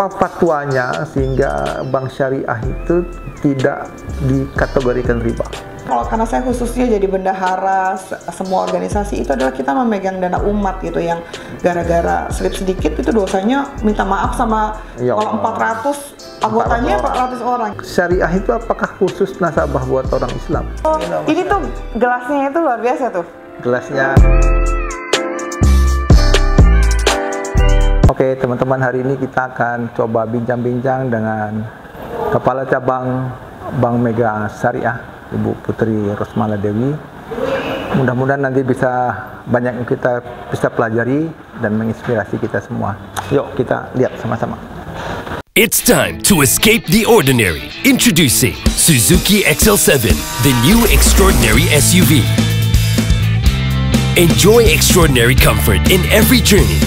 apa fatwanya sehingga bank syariah itu tidak dikategorikan riba? Kalau karena saya khususnya jadi bendahara semua organisasi itu adalah kita memegang dana umat gitu, yang gara-gara slip sedikit itu dosanya minta maaf sama kalau 400 anggotanya 400 orang. Syariah itu apakah khusus nasabah buat orang Islam? Oh, ini tuh gelasnya itu luar biasa tuh. Gelasnya. Oke teman-teman, hari ini kita akan coba bincang-bincang dengan Kepala Cabang Bank Mega Syariah, Ibu Putri Rosmala Dewi. Mudah-mudahan nanti bisa banyak yang kita bisa pelajari dan menginspirasi kita semua. Yuk kita lihat sama-sama. It's time to escape the ordinary. Introducing Suzuki XL7, the new extraordinary SUV. Enjoy extraordinary comfort in every journey.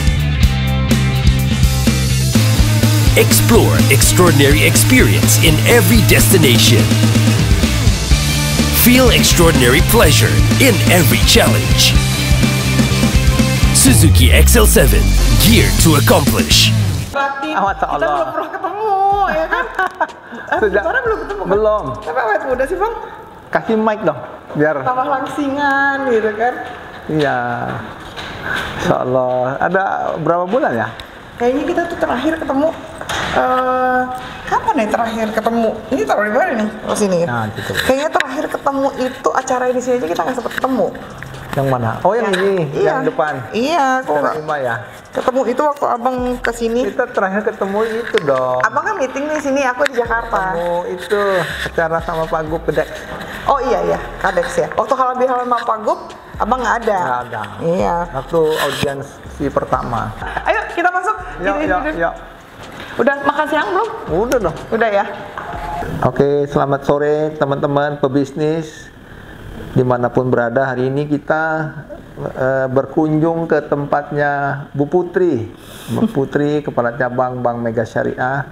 Explore extraordinary experience in every destination. Feel extraordinary pleasure in every challenge. Suzuki XL7, geared to accomplish. Kita belum pernah ketemu, ya kan? Sudah. Belum ketemu kan? Belum. Tapi awet muda sih Bang. Kasih mic dong, biar. Tambah langsingan gitu kan? Iya. Insya Allah. Ada berapa bulan ya? Kayaknya kita tuh terakhir ketemu. Kapan ya terakhir ketemu? Ini taruh di mana nih? Oh sini ya. Nah, gitu. Kayaknya terakhir ketemu itu acara di sini aja kita nggak sempat ketemu. Yang mana? Oh yang ini, Iya. yang depan. Iya, kok nggak Terima ya. ketemu itu waktu abang kesini. Kita terakhir ketemu itu dong. Abang kan meeting di sini, aku di Jakarta. Ketemu itu acara sama Pak Gub Kedek. Oh iya, Kadex ya. Waktu halal sama Pak Gub, abang nggak ada. Nggak ada. Iya. Waktu audiensi pertama. Ayo kita masuk. Yuk. Udah makan siang belum? Udah dong. Udah ya. Oke, selamat sore teman-teman pebisnis dimanapun berada. Hari ini kita berkunjung ke tempatnya Bu Putri. Bu Putri, Kepala Cabang Bank Mega Syariah.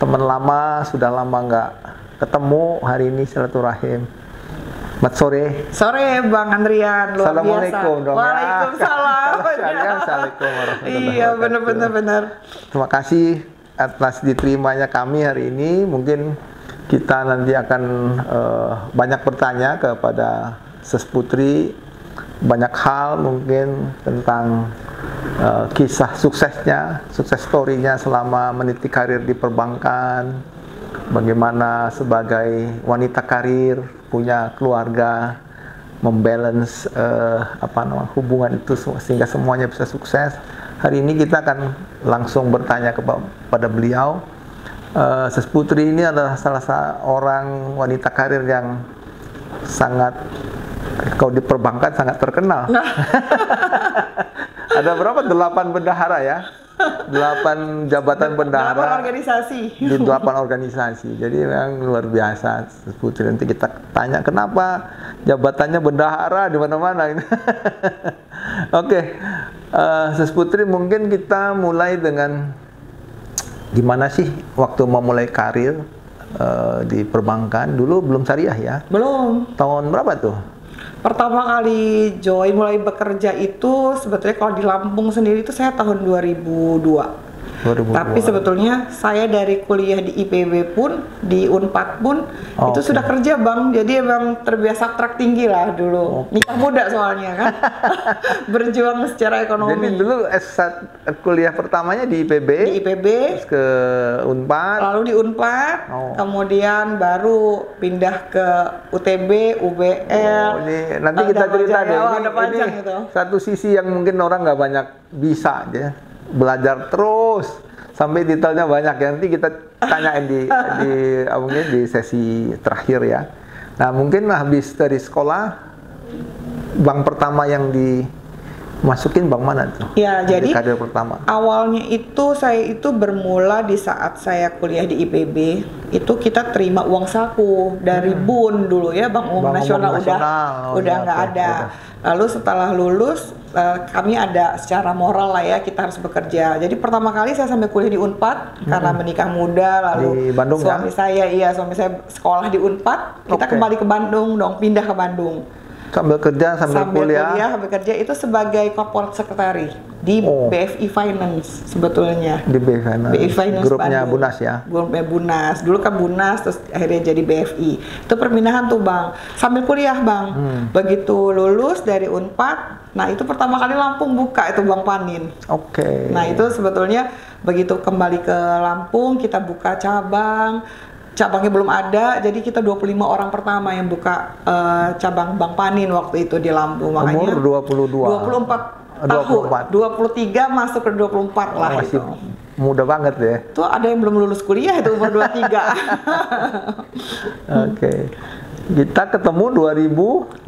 Teman lama, sudah lama nggak ketemu. Hari ini silaturahim. Selamat sore. Sore Bang Andrian, luar Assalamualaikum biasa. dong. Waalaikumsalam. Assalamualaikum warahmatullahi Iya, wabarakatuh. benar. Terima kasih atas diterimanya kami hari ini. Mungkin kita nanti akan banyak bertanya kepada Ses Putri, banyak hal mungkin tentang kisah suksesnya, sukses story-nya selama meniti karir di perbankan, bagaimana sebagai wanita karir, punya keluarga, membalance hubungan itu sehingga semuanya bisa sukses. Hari ini kita akan langsung bertanya kepada beliau. Ses Putri ini adalah salah seorang wanita karir yang sangat, kalau di perbankan sangat terkenal. Ada berapa? 8 bendahara ya? 8 jabatan bendahara. 8 organisasi. Di 8 organisasi. Jadi memang luar biasa Ses Putri. Nanti kita tanya kenapa jabatannya bendahara di mana-mana. Oke. Ses Putri, mungkin kita mulai dengan gimana sih waktu memulai karir di perbankan. Dulu belum syariah ya? Belum. Tahun berapa tuh? Pertama kali mulai bekerja itu sebetulnya kalau di Lampung sendiri itu saya tahun 2002. Tapi sebetulnya saya dari kuliah di IPB pun, di Unpad pun, itu sudah kerja Bang. Jadi emang terbiasa track tinggi lah dulu. Nikah muda soalnya kan. Berjuang secara ekonomi. Jadi dulu S1 kuliah pertamanya di IPB. Di IPB. Terus ke Unpad. Lalu di Unpad. Kemudian baru pindah ke UTB, UBL. Ini nanti kita cerita deh. Ini gitu. Satu sisi yang mungkin orang nggak banyak bisa ya. Belajar terus sampai detailnya banyak ya. Nanti kita tanyain di sesi terakhir ya. Nah mungkin habis dari sekolah, bank pertama yang dimasukin bank mana tuh? Ya, jadi karir pertama. Awalnya itu saya bermula di saat saya kuliah di IPB. Itu kita terima uang saku dari BUN dulu ya, Bank Umum Nasional udah nggak ada. Lalu setelah lulus kami ada secara moral lah ya, kita harus bekerja. Jadi pertama kali saya sampai kuliah di Unpad karena menikah muda, lalu di Bandung, suami saya sekolah di Unpad, kita kembali ke Bandung dong, pindah ke Bandung. Sambil kerja, sambil kuliah, sambil kerja itu sebagai corporate secretary di BFI Finance sebetulnya. Di BFI Finance. Grupnya Bandung. Bunas ya. Grupnya Bunas. Dulu kan Bunas, terus akhirnya jadi BFI. Itu perpindahan tuh Bang. Sambil kuliah Bang. Begitu lulus dari Unpad, nah itu pertama kali Lampung buka itu Bang Panin. Oke. Nah itu sebetulnya begitu kembali ke Lampung kita buka cabang. Cabangnya belum ada, jadi kita 25 orang pertama yang buka cabang Bang Panin waktu itu di Lampung. Makanya umur 22. 24 tahun, 23 masuk ke 24 lah masih itu. Muda banget ya. Tuh ada yang belum lulus kuliah itu umur 23. Oke. Kita ketemu 2000,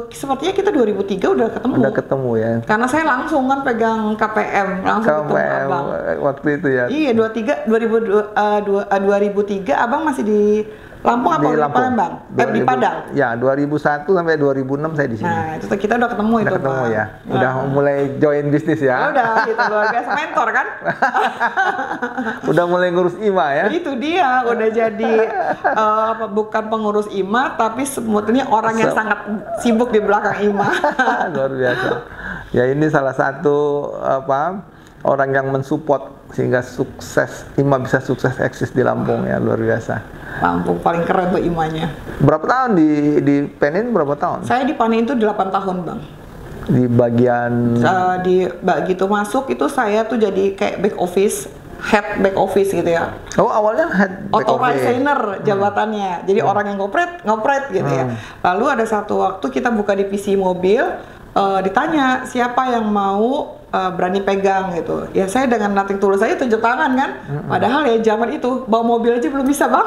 sepertinya kita 2003 udah ketemu. Udah ketemu ya. Karena saya langsung kan pegang KPM, langsung ketemu Abang. Waktu itu ya. Iya, 2003 Abang masih di Lampung apa di Palembang? Di Padang. Ya, 2001 sampai 2006 saya di sini. Nah, itu kita udah ketemu udah itu, ketemu Bang. ya. Udah mulai join bisnis ya. Udah, itu luar biasa mentor kan? Udah mulai ngurus IMA ya. Itu dia, udah jadi bukan pengurus IMA tapi sebetulnya orang yang sangat sibuk di belakang IMA. Luar biasa. Ya ini salah satu orang yang mensupport sehingga sukses IMA bisa sukses eksis di Lampung ya, luar biasa. Lampung paling keren tuh IMA-nya. Berapa tahun di Panin berapa tahun? Saya di Panin itu 8 tahun Bang. Di bagian begitu masuk itu saya tuh jadi kayak back office, head back office gitu ya. Oh awalnya head back office. Authorizer jabatannya. Jadi orang yang ngopret gitu ya. Lalu ada satu waktu kita buka divisi mobil, ditanya siapa yang mau berani pegang gitu. Ya saya dengan nothing tulus saya tunjuk tangan kan. Padahal ya zaman itu bawa mobil aja belum bisa Bang.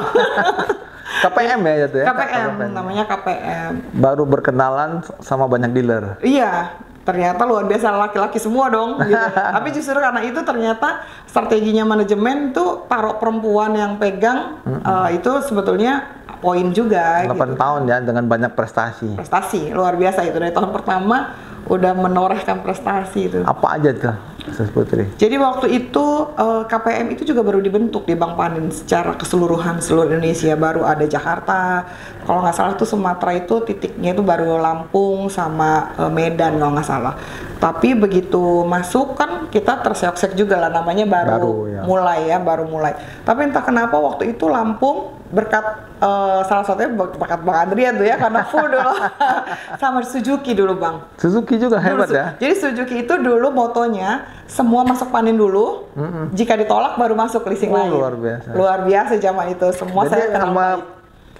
KPM ya itu ya? KPM, namanya KPM. Baru berkenalan sama banyak dealer. Iya, ternyata luar biasa laki-laki semua dong. Gitu. Tapi justru karena itu ternyata strateginya manajemen tuh taruh perempuan yang pegang itu sebetulnya poin juga. 8 gitu. tahun ya dengan banyak prestasi. Prestasi luar biasa itu dari tahun pertama udah menorehkan prestasi itu. Apa aja tuh, Sus Putri? Jadi waktu itu KPM itu juga baru dibentuk di Bang Panin secara keseluruhan seluruh Indonesia. Baru ada Jakarta, kalau nggak salah tuh Sumatera itu titiknya itu baru Lampung sama Medan kalau nggak salah. Tapi begitu masuk kan kita terseok-seok juga lah, namanya baru baru mulai. Tapi entah kenapa waktu itu Lampung berkat salah satunya berkat Bang Andrian tuh ya, karena full dulu sama Suzuki dulu Bang. Suzuki juga hebat ya. Jadi Suzuki itu dulu motonya semua masuk Panin dulu, jika ditolak baru masuk leasing lain. Luar biasa. Luar biasa zaman itu semua. Jadi saya kenal sama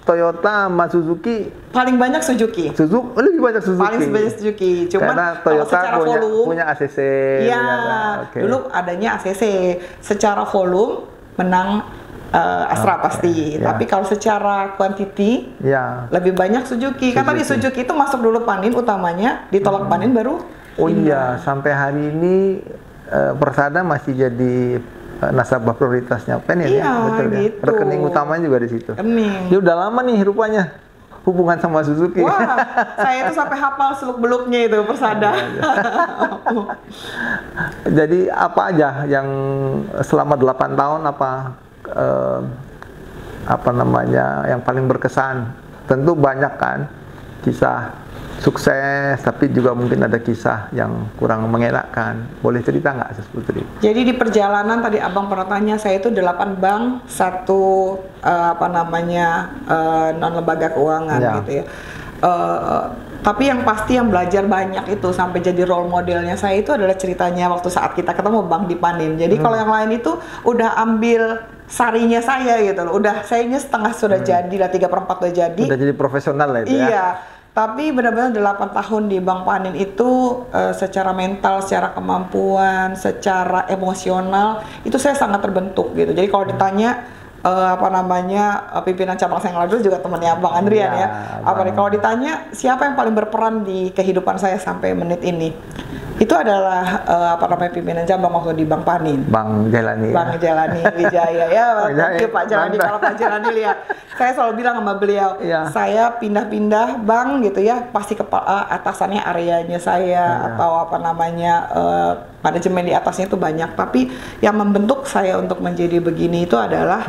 Toyota sama Suzuki. Paling banyak Suzuki. Lebih banyak Suzuki. Paling banyak Suzuki. Cuman karena Toyota punya ACC. Iya. Okay. Dulu adanya ACC. Secara volume menang Astra pasti, tapi kalau secara quantity lebih banyak Suzuki. Kan tadi Suzuki itu masuk dulu Panin utamanya, ditolak Panin baru. Oh iya, sampai hari ini Persada masih jadi nasabah prioritasnya Panin ya, betul gitu. Ya. Rekening utamanya juga di situ. Rekening. Dia udah lama nih rupanya hubungan sama Suzuki. Wah, saya itu sampai hafal seluk-beluknya itu Persada. Jadi apa aja yang selama 8 tahun yang paling berkesan? Tentu banyak kan kisah sukses, tapi juga mungkin ada kisah yang kurang mengenakan. Boleh cerita nggak, Sus Putri? Jadi di perjalanan tadi Abang pernah tanya, saya itu 8 bank, 1 non lembaga keuangan gitu ya. Tapi yang pasti yang belajar banyak itu sampai jadi role modelnya saya itu adalah ceritanya waktu saat kita ketemu Bang di Panin. Jadi kalau yang lain itu udah ambil sarinya saya gitu loh. Udah sayanya setengah sudah jadi lah, 3/4 udah jadi. Udah jadi profesional lah itu ya. Iya. Tapi benar-benar 8 tahun di Bang Panin itu secara mental, secara kemampuan, secara emosional itu saya sangat terbentuk gitu. Jadi kalau ditanya pimpinan cabang saya yang lalu juga temannya Bang Andrian ya. Kalau ditanya siapa yang paling berperan di kehidupan saya sampai menit ini, itu adalah pimpinan cabang waktu di Bang Panin. Bang Jelani. Bang Jelani Wijaya ya. Pak Jelani, kalau Pak Jelani lihat, saya selalu bilang sama beliau, saya pindah-pindah bank gitu ya, pasti atasannya areanya saya atau manajemen di atasnya itu banyak, tapi yang membentuk saya untuk menjadi begini itu adalah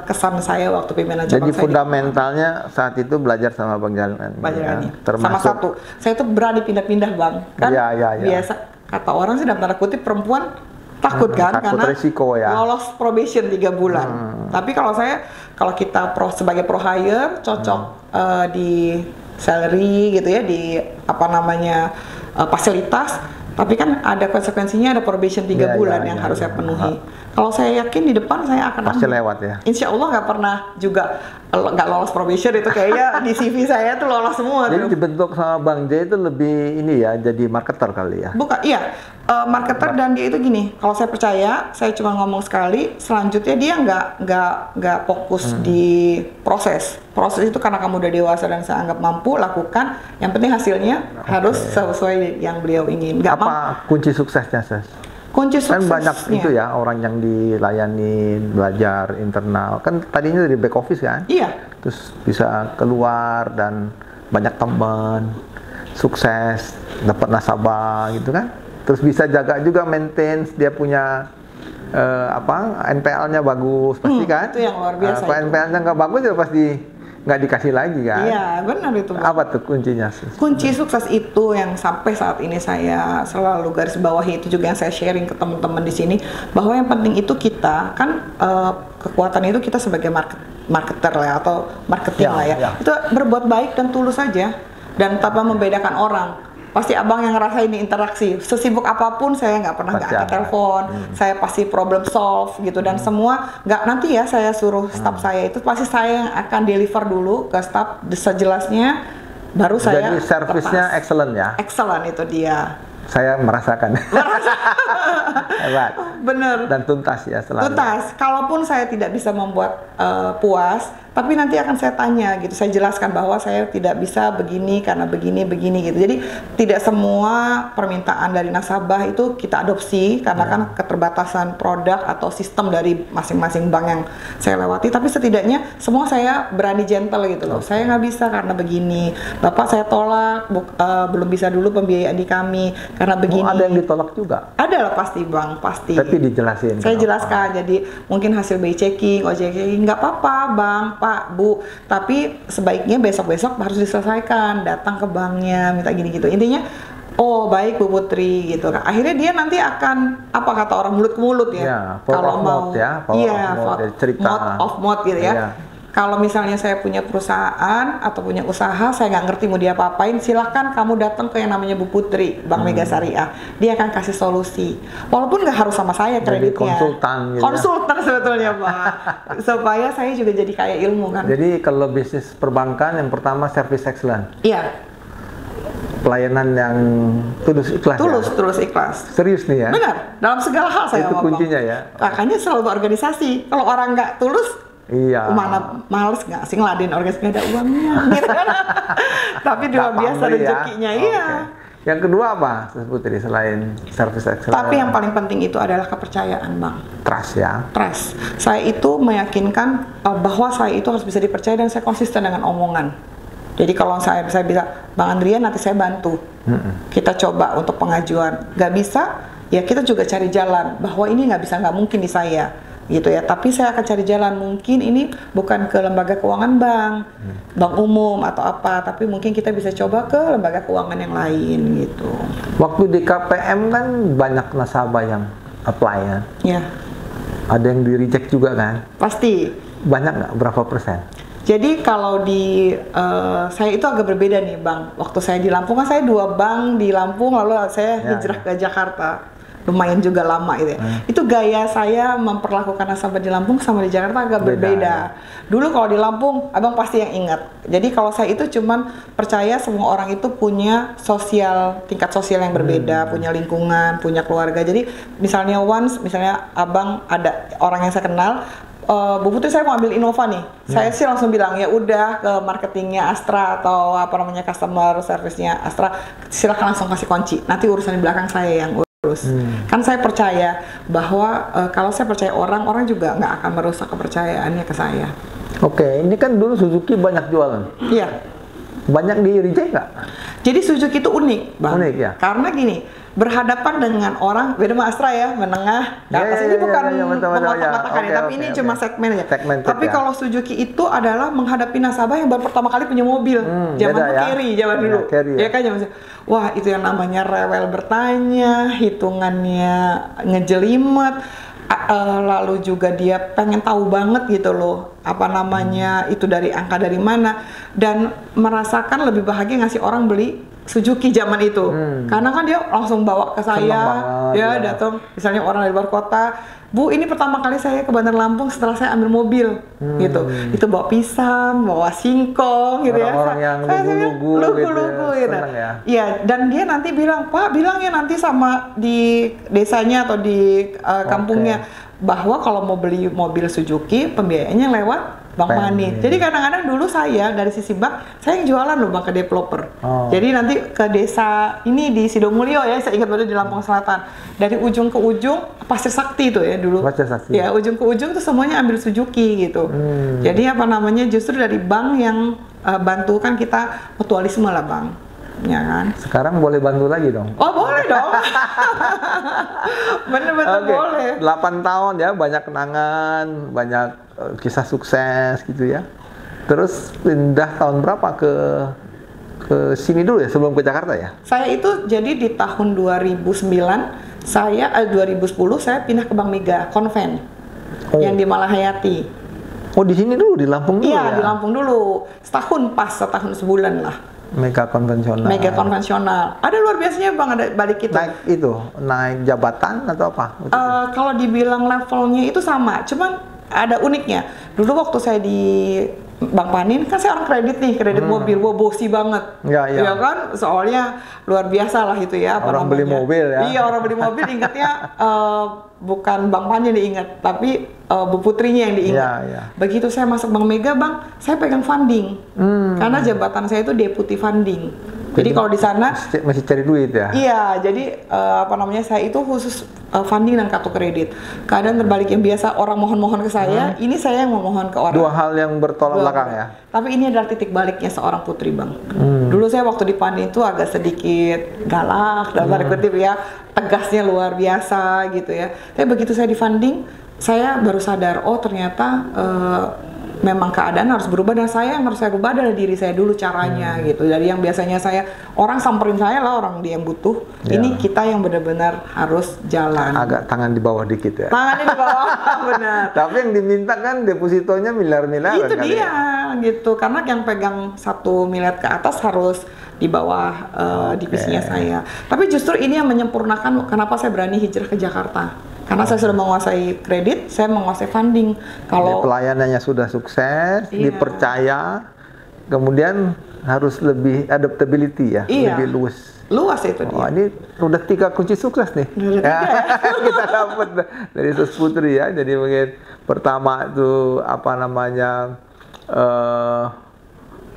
kesan saya waktu pimpinan cabang. Jadi fundamentalnya saat itu belajar sama Bang Jalani. Ya, termasuk sama satu, saya tuh berani pindah-pindah Bang. Kan biasa kata orang sih dalam tanda kutip perempuan takut kan, takut karena resiko ya. lolos probation 3 bulan. Tapi kalau kita sebagai pro hire cocok di salary gitu ya, di fasilitas. Tapi kan ada konsekuensinya, ada probation 3 bulan yang harus saya penuhi. Kalau saya yakin di depan saya akan pasti lewat ya. Insya Allah nggak pernah juga nggak lolos probation itu, kayaknya di CV saya tuh lolos semua. Jadi dibentuk sama Bang J itu lebih ini ya, jadi marketer kali ya? Bukan, iya. Marketer dan dia itu gini, kalau saya percaya, saya cuma ngomong sekali, selanjutnya dia nggak fokus di proses. Proses itu karena kamu udah dewasa dan saya anggap mampu, lakukan. Yang penting hasilnya harus sesuai yang beliau ingin. Apa kunci suksesnya, Ses? Kunci suksesnya. Kan banyak itu ya, orang yang dilayani, belajar internal. Kan tadinya dari back office kan? Iya. Terus bisa keluar dan banyak teman, sukses, dapat nasabah gitu kan? Terus bisa jaga juga maintain, dia punya NPL-nya bagus pasti kan? Itu yang luar biasa. Kalau NPL-nya nggak bagus ya pasti nggak dikasih lagi kan? Iya, benar itu. Apa tuh kuncinya? Kunci sukses itu yang sampai saat ini saya selalu garis bawahi, itu juga yang saya sharing ke teman-teman di sini, bahwa yang penting itu kita kan kekuatan itu kita sebagai marketer lah atau marketing lah ya. Itu berbuat baik dan tulus saja dan tanpa membedakan orang. Pasti abang yang ngerasain ini interaksi, sesibuk apapun saya nggak pernah nggak angkat telepon, saya pasti problem solve gitu, dan semua nggak nanti ya saya suruh staff saya itu pasti saya yang akan deliver dulu ke staff sejelasnya, baru saya. Jadi servisnya excellent ya? Excellent itu dia. Saya merasakan. Hebat. Bener. Dan tuntas ya selalu. Tuntas. Kalaupun saya tidak bisa membuat puas, tapi nanti akan saya tanya gitu, saya jelaskan bahwa saya tidak bisa begini karena begini gitu. Jadi tidak semua permintaan dari nasabah itu kita adopsi karena kan keterbatasan produk atau sistem dari masing-masing bank yang saya lewati. Tapi setidaknya semua saya berani gentle gitu loh. Saya nggak bisa karena begini, Bapak saya tolak, belum bisa dulu pembiayaan di kami karena begini. Ada yang ditolak juga? Ada lah pasti Bang, pasti. Tapi dijelasin. Saya jelaskan, jadi mungkin hasil BI checking, OJK checking, nggak apa-apa Bang, Pak, Bu, tapi sebaiknya besok-besok harus diselesaikan, datang ke banknya, minta gini gitu. Intinya, oh baik Bu Putri gitu. Nah, akhirnya dia nanti akan apa kata orang mulut ke mulut ya. Kalau mau, mode of mode gitu ya. Kalau misalnya saya punya perusahaan atau punya usaha, saya nggak ngerti mau dia apa-apain, silahkan kamu datang ke yang namanya Bu Putri, Bank Mega Syariah. Dia akan kasih solusi. Walaupun nggak harus sama saya kreditnya. Jadi konsultan gitu. Konsultan sebetulnya Pak. Supaya saya juga jadi kaya ilmu kan. Jadi kalau bisnis perbankan yang pertama service excellent. Iya. Pelayanan yang tulus ikhlas. Tulus ikhlas. Serius nih ya. Benar. Dalam segala hal saya itu kuncinya ya. Makanya selalu organisasi. Kalau orang nggak tulus, iya. Mana males nggak sih ngeladein organisasi, nggak ada uangnya gitu kan. Tapi luar biasa rezekinya ya. Iya. Yang kedua apa Putri selain service excellence? Tapi yang paling penting itu adalah kepercayaan Bang. Trust ya. Trust. Saya itu meyakinkan bahwa saya itu harus bisa dipercaya dan saya konsisten dengan omongan. Jadi kalau saya bisa Bang Andrian nanti saya bantu. Kita coba untuk pengajuan. Nggak bisa ya kita juga cari jalan bahwa ini nggak mungkin di saya. Gitu ya, tapi saya akan cari jalan, mungkin ini bukan ke lembaga keuangan bank umum atau apa, tapi mungkin kita bisa coba ke lembaga keuangan yang lain gitu. Waktu di KPM kan banyak nasabah yang apply kan? Ya. Ada yang di reject juga kan? Pasti. Banyak nggak? Berapa persen? Jadi kalau di saya itu agak berbeda nih Bang. Waktu saya di Lampung kan saya 2 bank di Lampung, lalu saya hijrah ke Jakarta. Lumayan juga lama gitu ya. Itu gaya saya memperlakukan nasabah di Lampung sama di Jakarta agak berbeda. Dulu kalau di Lampung, abang pasti yang ingat. Jadi kalau saya itu cuman percaya semua orang itu punya tingkat sosial yang berbeda, punya lingkungan, punya keluarga. Jadi misalnya misalnya abang ada orang yang saya kenal, Bu Putri saya mau ambil Innova nih, saya sih langsung bilang ya udah ke marketingnya Astra atau apa namanya customer service-nya Astra, silakan langsung kasih kunci. Nanti urusan di belakang saya yang kan saya percaya bahwa kalau saya percaya orang juga nggak akan merusak kepercayaannya ke saya. Oke, ini kan dulu Suzuki banyak jualan. Iya. Banyak di reject nggak? Jadi Suzuki itu unik, Bang. Unik ya. Karena gini, berhadapan dengan orang beda sama Astra ya, menengah ke atas. Ini bukan mengkotak-kotakan ya, tapi ini cuma segmennya. Tapi kalau Suzuki itu adalah menghadapi nasabah yang baru pertama kali punya mobil. Zaman itu carry, zaman dulu. Ya kan zaman. Wah, itu yang namanya rewel bertanya, hitungannya ngejelimet. Lalu juga dia pengen tahu banget gitu loh apa namanya itu dari angka dari mana, dan merasakan lebih bahagia ngasih orang beli Suzuki zaman itu karena kan dia langsung bawa ke saya ya, datang misalnya orang dari luar kota, Bu ini pertama kali saya ke Bandar Lampung setelah saya ambil mobil gitu, itu bawa pisang, bawa singkong gitu orang-orang ya, yang lugu-lugu gitu. Ya, dan dia nanti bilang, Pak bilang ya nanti sama di desanya atau di kampungnya bahwa kalau mau beli mobil Suzuki pembiayaannya lewat Bang Mani. Jadi kadang-kadang dulu saya dari sisi bank, saya yang jualan loh Bang ke developer. Jadi nanti ke desa ini di Sidomulyo ya, saya ingat betul di Lampung Selatan. Dari ujung ke ujung Pasir Sakti itu ya dulu. Pasir Sakti. Ya, ujung ke ujung tuh semuanya ambil Suzuki gitu. Jadi apa namanya justru dari bank yang bantu kan kita mutualisme lah Bang. Ya kan? Sekarang boleh bantu lagi dong? Oh boleh dong. Bener-bener boleh. 8 tahun ya, banyak kenangan, banyak kisah sukses gitu ya. Terus pindah tahun berapa ke sini dulu ya, sebelum ke Jakarta ya? Saya itu jadi di tahun 2009, 2010 saya pindah ke Bank Mega Konven yang di Malahayati. Oh di sini dulu, di Lampung dulu ya? Iya, di Lampung dulu. Setahun sebulan lah. Mega konvensional. Mega konvensional. Ada luar biasanya Bang, ada balik itu. Naik jabatan atau apa? Kalau dibilang levelnya itu sama, cuman ada uniknya. Dulu waktu saya di Bang Panin, kan saya orang kredit nih, kredit mobil, wah bosi banget. Ya kan, soalnya luar biasa lah itu ya. Orang beli mobil ya. Iya, orang beli mobil ingatnya bukan Bang Panin yang diingat, tapi Bu Putrinya yang diingat. Begitu saya masuk Bank Mega, Bang, saya pegang funding. Karena jabatan saya itu deputy funding. Jadi kalau di sana masih cari duit ya? Iya, jadi saya itu khusus funding dan kartu kredit. Keadaan terbalik, yang biasa orang mohon-mohon ke saya, ini saya yang memohon ke orang. Dua hal yang bertolak belakang ya? Tapi ini adalah titik baliknya seorang putri Bang. Dulu saya waktu di funding itu agak sedikit galak, dalam tanda kutip ya, tegasnya luar biasa gitu ya. Tapi begitu saya di funding, saya baru sadar, oh ternyata memang keadaan harus berubah, dan saya yang harus saya rubah adalah diri saya dulu caranya gitu. Dari yang biasanya saya orang samperin saya lah, orang dia yang butuh, ini kita yang benar-benar harus jalan. Agak tangan di bawah dikit ya. Tangannya di bawah, benar. Tapi yang diminta kan depositonya miliar-miliar. Itu dia gitu, karena yang pegang 1 miliar ke atas harus di bawah divisinya saya. Tapi justru ini yang menyempurnakan kenapa saya berani hijrah ke Jakarta. Karena saya sudah menguasai kredit, saya menguasai funding. Kalau pelayanannya sudah sukses, dipercaya, kemudian harus lebih adaptability ya, lebih luas. Luas itu dia. Oh, ini udah 3 kunci sukses nih. Kita dapat dari Sus Putri ya. Jadi mungkin pertama itu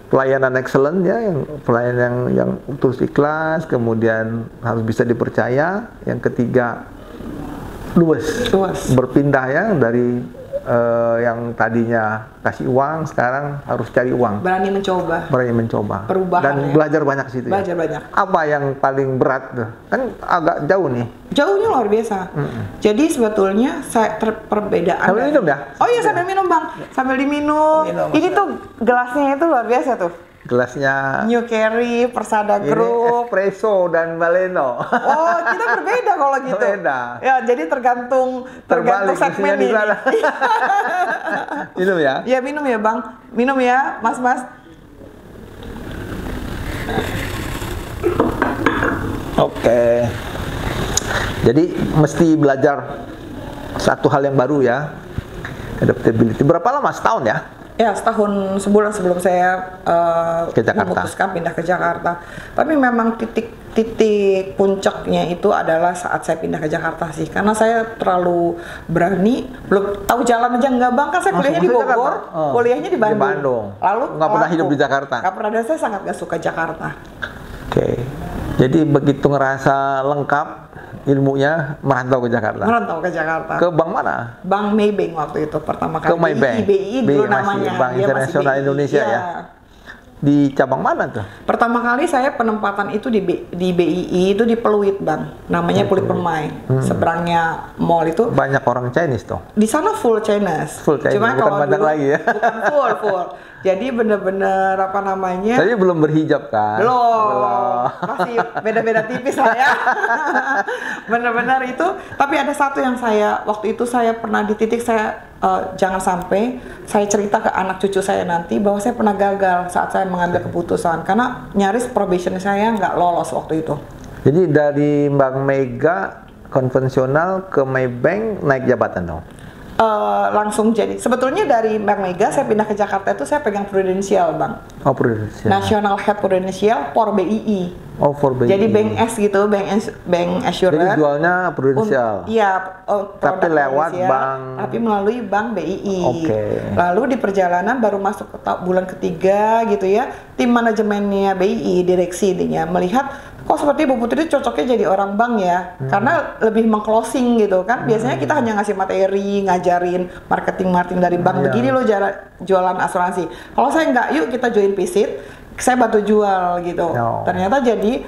pelayanan excellent ya, yang pelayanan yang tulus ikhlas, kemudian harus bisa dipercaya. Yang ketiga luas. Berpindah ya dari yang tadinya kasih uang, sekarang harus cari uang. Berani mencoba. Perubahan. Dan belajar banyak situ. Belajar banyak. Apa yang paling berat tuh? Kan agak jauh nih. Jauhnya luar biasa. Jadi sebetulnya perbedaan. Sambil minum dah. Oh iya, sambil minum Bang. Sambil diminum. Ini tuh gelasnya itu luar biasa tuh. Gelasnya New Carry, Persada Group, espresso dan Baleno. Oh, kita berbeda kalau gitu. Berbeda. Ya, jadi tergantung segmen ini. Minum ya? Iya, minum ya, Bang. Minum ya, Mas. Oke. Jadi mesti belajar satu hal yang baru ya. Adaptability. Berapa lama? Setahun ya? Ya, setahun sebulan sebelum saya memutuskan pindah ke Jakarta. Tapi memang titik puncaknya itu adalah saat saya pindah ke Jakarta sih. Karena saya terlalu berani, belum tahu jalan aja enggak Bang. Kan saya kuliahnya di Bogor, kuliahnya di Bandung. Lalu nggak pernah hidup di Jakarta? Nggak pernah, dan saya sangat nggak suka Jakarta. Oke. Jadi begitu ngerasa lengkap ilmunya, merantau ke Jakarta. Ke bank mana? Bank Maybank waktu itu pertama kali. Ke Maybank. IBI dulu namanya. Bank Internasional Indonesia ya. Di cabang mana tuh? Pertama kali saya penempatan itu di BII itu di Pluit Bang, namanya Pluit Permai, seberangnya mall itu. Banyak orang Chinese tuh. Di sana full Chinese. Full Chinese, Cuma bukan kalau banyak dulu, lagi ya. bukan full. Jadi bener-bener apa namanya? Tapi belum berhijab kan? Belum. Masih beda-beda tipis lah ya. Bener-bener itu. Tapi ada satu yang waktu itu saya pernah di titik saya jangan sampai saya cerita ke anak cucu saya nanti bahwa saya pernah gagal saat saya mengambil keputusan karena nyaris probation saya nggak lolos waktu itu. Jadi dari Bank Mega konvensional ke Maybank naik jabatan dong? Langsung jadi. Sebetulnya dari Bank Mega saya pindah ke Jakarta itu saya pegang Prudential Bang. Oh, Prudential. National Head Prudential for BII. Oh, for BII. Jadi Bank S gitu, Bank Assurance. Jadi jualnya Prudential. Iya, tapi lewat bank. Tapi melalui Bank BII. Oke. Lalu di perjalanan baru masuk ke bulan ketiga gitu ya, tim manajemennya BII, direksi intinya melihat kok seperti Bu Putri cocoknya jadi orang bank ya, karena lebih meng-closing gitu kan. Biasanya kita hanya ngasih materi, ngajarin marketing dari bank, begini loh cara jualan asuransi. Kalau saya nggak, yuk kita join visit, saya bantu jual gitu. Ternyata jadi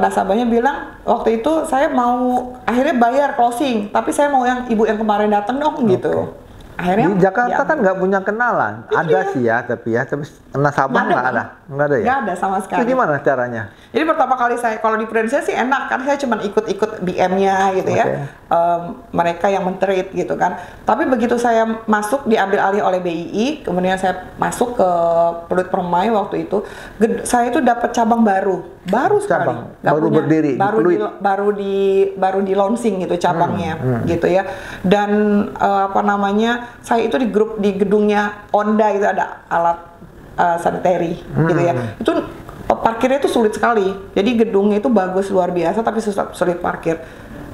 nasabahnya bilang waktu itu saya mau akhirnya bayar closing, tapi saya mau yang ibu yang kemarin datang dong gitu. Akhirnya di Jakarta kan nggak punya kenalan, ada sih ya, tapi nasabah nggak ada ya? Nggak ada sama sekali. Itu gimana caranya? Jadi pertama kali saya, kalau di Prudential sih enak, kan saya cuma ikut-ikut BM-nya gitu ya, mereka yang men-treat gitu kan. Tapi begitu saya masuk, diambil alih oleh BII, kemudian saya masuk ke Pluit Permai waktu itu, saya itu dapat cabang baru sekali. Baru berdiri, baru di launching gitu cabangnya, gitu ya. Dan apa namanya, saya itu di gedungnya Honda itu ada alat sanitary gitu ya. Itu parkirnya itu sulit sekali. Jadi gedungnya itu bagus luar biasa tapi sulit parkir.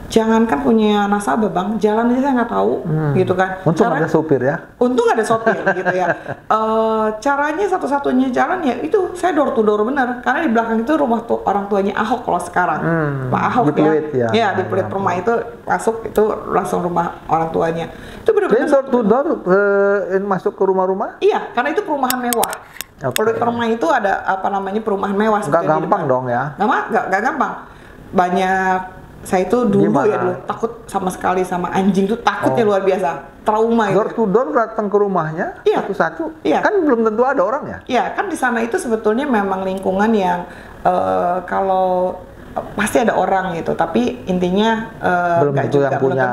Jangankan punya nasabah Bang, jalan aja saya nggak tahu gitu kan. Untung ada sopir ya. Untung ada sopir gitu ya. Caranya satu-satunya jalan ya itu saya door to door bener. Karena di belakang itu rumah orang tuanya Ahok kalau sekarang. Pak Ahok di Pluit, ya. Ya di Pluit Permai itu masuk itu langsung rumah orang tuanya. Itu benar-benar door to door masuk ke rumah-rumah? Iya, karena itu perumahan mewah. Pluit Permai itu ada apa namanya perumahan mewah. Nggak gampang dong ya? Nggak gampang. Banyak. Saya itu dulu takut sama sekali sama anjing, tuh takutnya luar biasa, trauma door to door datang ke rumahnya satu-satu, kan belum tentu ada orang ya? Iya, kan di sana itu sebetulnya memang lingkungan yang kalau pasti ada orang gitu, tapi intinya belum tentu yang punya.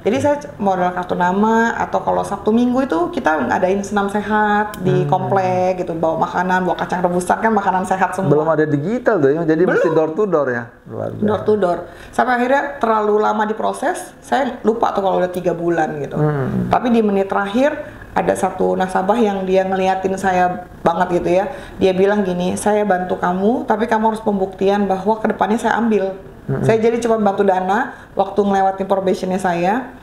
Jadi saya modal kartu nama, atau kalau Sabtu Minggu itu kita ngadain senam sehat di komplek gitu, bawa makanan, bawa kacang rebusan, kan makanan sehat semua. Belum ada digital tuh, jadi mesti door to door ya. Door to door. Sampai akhirnya terlalu lama diproses, saya lupa tuh kalau udah 3 bulan gitu. Tapi di menit terakhir ada satu nasabah yang dia ngeliatin saya banget gitu ya. Dia bilang gini, saya bantu kamu, tapi kamu harus pembuktian bahwa kedepannya saya ambil. Saya jadi cuma bantu dana, waktu ngelewatin probationnya saya,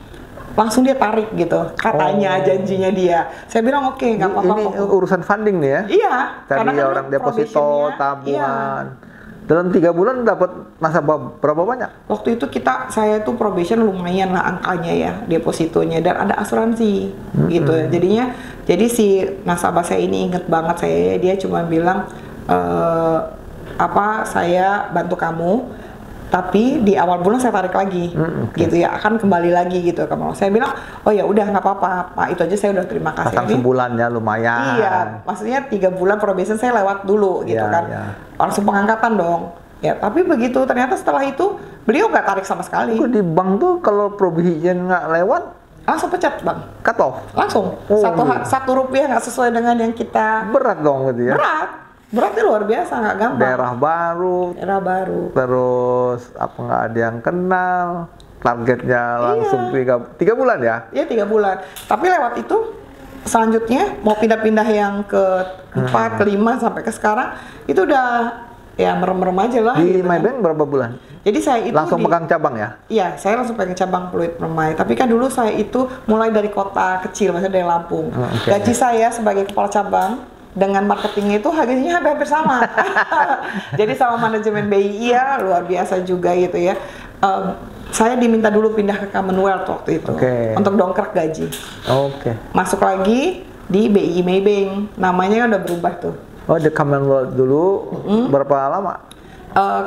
langsung dia tarik gitu, katanya janjinya dia. Saya bilang oke, nggak apa-apa. Ini urusan funding nih ya? Iya. Cari orang deposito, tabungan. Dalam 3 bulan dapat nasabah berapa banyak? Waktu itu saya itu probation lumayan lah angkanya ya, depositonya, dan ada asuransi gitu. Jadi si nasabah saya ini inget banget dia cuma bilang saya bantu kamu, tapi di awal bulan saya tarik lagi, gitu ya, akan kembali lagi gitu. Saya bilang, oh ya udah nggak apa-apa Pak, itu aja saya udah terima kasih. Pasang sebulannya lumayan. Iya, maksudnya 3 bulan probation saya lewat dulu gitu kan, langsung pengangkatan dong. Ya, tapi begitu ternyata setelah itu beliau nggak tarik sama sekali. Di bank tuh kalau probation nggak lewat, langsung pecat Bang. Cut off? Langsung. Satu rupiah nggak sesuai dengan yang kita. Berat dong gitu ya? Beratnya luar biasa, nggak gampang. Daerah baru. Terus nggak ada yang kenal. Targetnya langsung 3 bulan ya? Iya 3 bulan. Tapi lewat itu selanjutnya mau pindah-pindah yang ke 4, ke 5 sampai ke sekarang itu udah ya merem-merem aja lah. Di Maybank berapa bulan? Jadi saya itu langsung pegang cabang ya? Iya, saya langsung pegang cabang Pluit Permai. Tapi kan dulu saya itu mulai dari kota kecil, maksudnya dari Lampung. Gaji saya sebagai kepala cabang dengan marketingnya itu harganya hampir sama. Jadi sama manajemen BII ya luar biasa juga gitu ya. Saya diminta dulu pindah ke Commonwealth waktu itu untuk dongkrak gaji. Masuk lagi di BII Maybank, namanya udah berubah tuh. Oh, di Commonwealth dulu. Berapa lama?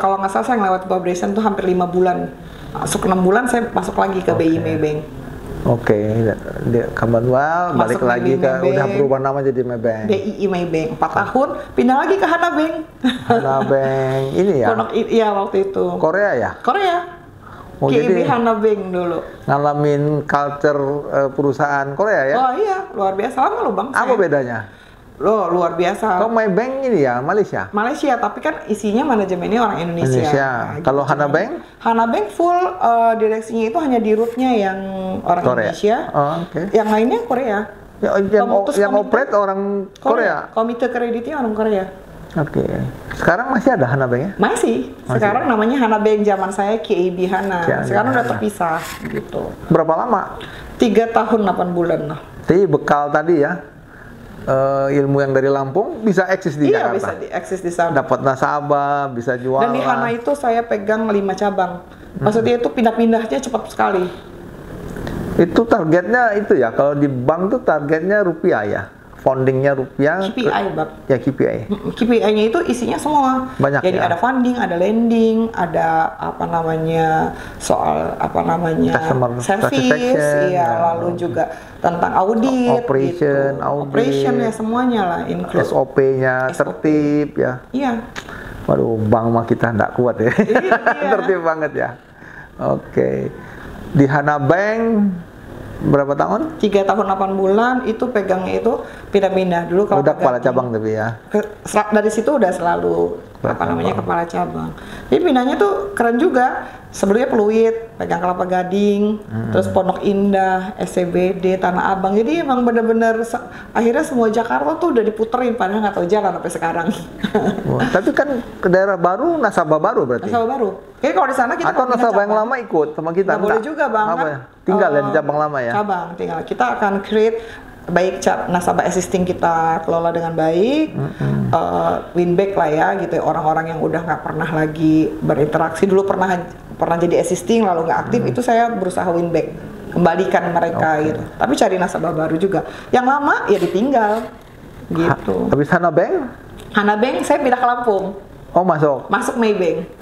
Kalau nggak salah saya ngelewat vibration tuh hampir 5 bulan. Masuk 6 bulan saya masuk lagi ke BI Maybank. Oke, di Commonwealth balik Masuk lagi ke Maybank. udah berubah nama jadi Maybank. BII Maybank 4 tahun, pindah lagi ke Hana Bank. Hana Bank ini ya. Iya waktu itu. Korea ya? Korea. Oh, KIB jadi Hana Bank dulu. ngalamin culture perusahaan Korea ya? Oh iya, luar biasa. Lama loh Bang. Apa bedanya? Loh, luar biasa. Kalau Maybank ini ya Malaysia? Malaysia, tapi kan isinya manajemennya orang Indonesia. Nah, kalau gitu. Hana Bank? Hana Bank full direksinya itu hanya di rootnya yang orang Korea. Indonesia. Oh, oke. Yang lainnya Korea. Yang operate orang Korea. Komite kreditnya orang Korea. Oke. Sekarang masih ada Hana Bank ya? Masih. Sekarang namanya Hana Bank, zaman saya KIB Hana. Sekarang udah terpisah gitu. Berapa lama? 3 tahun 8 bulan lah. Jadi bekal tadi ya, ilmu yang dari Lampung bisa eksis di Iya, Jakarta? bisa diakses di sana. Dapat nasabah, bisa jualan. Dan di Hana itu saya pegang 5 cabang. Maksudnya itu pindah-pindahnya cepat sekali. Itu targetnya itu ya, kalau di bank tuh targetnya rupiah ya? Foundingnya rupiah. KPI, Bang. Ya, KPI. KPI-nya itu isinya semua. Banyak. Jadi ya? ada funding, ada lending, ada soal Customer service, satisfaction, iya, ya. lalu juga tentang audit, Operation, gitu. audit. Operation ya semuanya lah, include. SOP-nya SOP. tertib ya. Iya. Waduh, bank mah kita nggak kuat ya. Iya. Tertib banget ya. Oke. Di Hana Bank berapa tahun? 3 tahun 8 bulan itu pegangnya itu pindah-pindah dulu kalau Udah kepala cabang tapi ya. Dari situ udah selalu kepala cabang. Jadi pindahnya tuh keren juga. Sebelumnya Pluit, pegang Kelapa Gading, terus Pondok Indah, SCBD, Tanah Abang. Jadi emang bener-bener akhirnya semua Jakarta tuh udah diputerin padahal nggak tahu jalan sampai sekarang. Wah, tapi kan ke daerah baru, nasabah baru berarti. Nasabah baru. Jadi kalau di sana kita atau nasabah yang lama ikut sama kita? Nggak boleh juga Bang. Apa ya? Tinggal ya di cabang lama ya? Cabang, tinggal. Kita akan create baik nasabah existing kita kelola dengan baik, win back lah ya gitu, orang-orang yang udah nggak pernah lagi berinteraksi dulu pernah jadi existing lalu nggak aktif, itu saya berusaha win back, kembalikan mereka gitu. Tapi cari nasabah baru juga, yang lama ya ditinggal gitu. Habis Hana Bank? Hana Bank saya pindah ke Lampung. Oh, masuk Maybank.